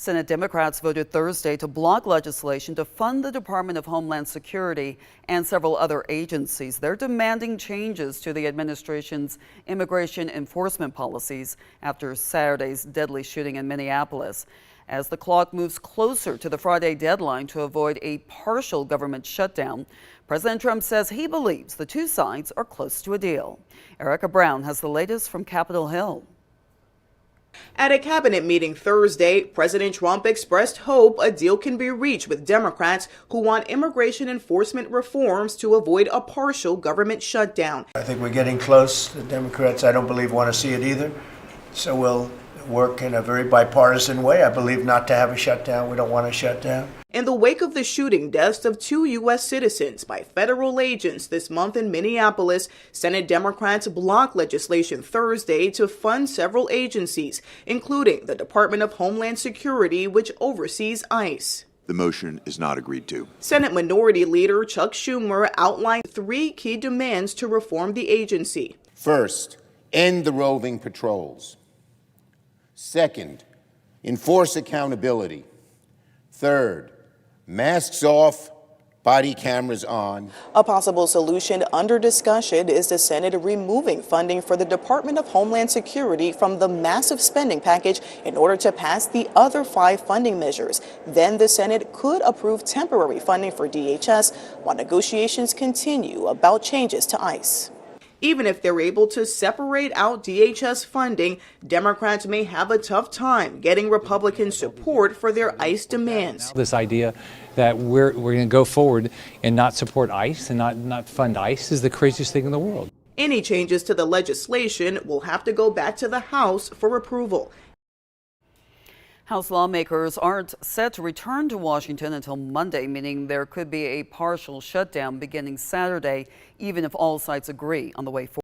Senate Democrats voted Thursday to block legislation to fund the Department of Homeland Security and several other agencies. They're demanding changes to the administration's immigration enforcement policies after Saturday's deadly shooting in Minneapolis. As the clock moves closer to the Friday deadline to avoid a partial government shutdown, President Trump says he believes the two sides are close to a deal. Erica Brown has the latest from Capitol Hill. At a cabinet meeting Thursday, President Trump expressed hope a deal can be reached with Democrats who want immigration enforcement reforms to avoid a partial government shutdown. I think we're getting close. The Democrats, I don't believe, want to see it either. So we'll work in a very bipartisan way. I believe not to have a shutdown. We don't want a shutdown. In the wake of the shooting deaths of two U.S. citizens by federal agents this month in Minneapolis, Senate Democrats blocked legislation Thursday to fund several agencies, including the Department of Homeland Security, which oversees ICE. The motion is not agreed to. Senate Minority Leader Chuck Schumer outlined three key demands to reform the agency. First, end the roving patrols. Second, enforce accountability. Third, masks off, body cameras on. A possible solution under discussion is the Senate removing funding for the Department of Homeland Security from the massive spending package in order to pass the other 5 funding measures. Then the Senate could approve temporary funding for DHS while negotiations continue about changes to ICE. Even if they're able to separate out DHS funding, Democrats may have a tough time getting Republican support for their ICE demands. This idea that we're going to go forward and not support ICE and not fund ICE is the craziest thing in the world. Any changes to the legislation will have to go back to the House for approval. House lawmakers aren't set to return to Washington until Monday, meaning there could be a partial shutdown beginning Saturday, even if all sides agree on the way forward.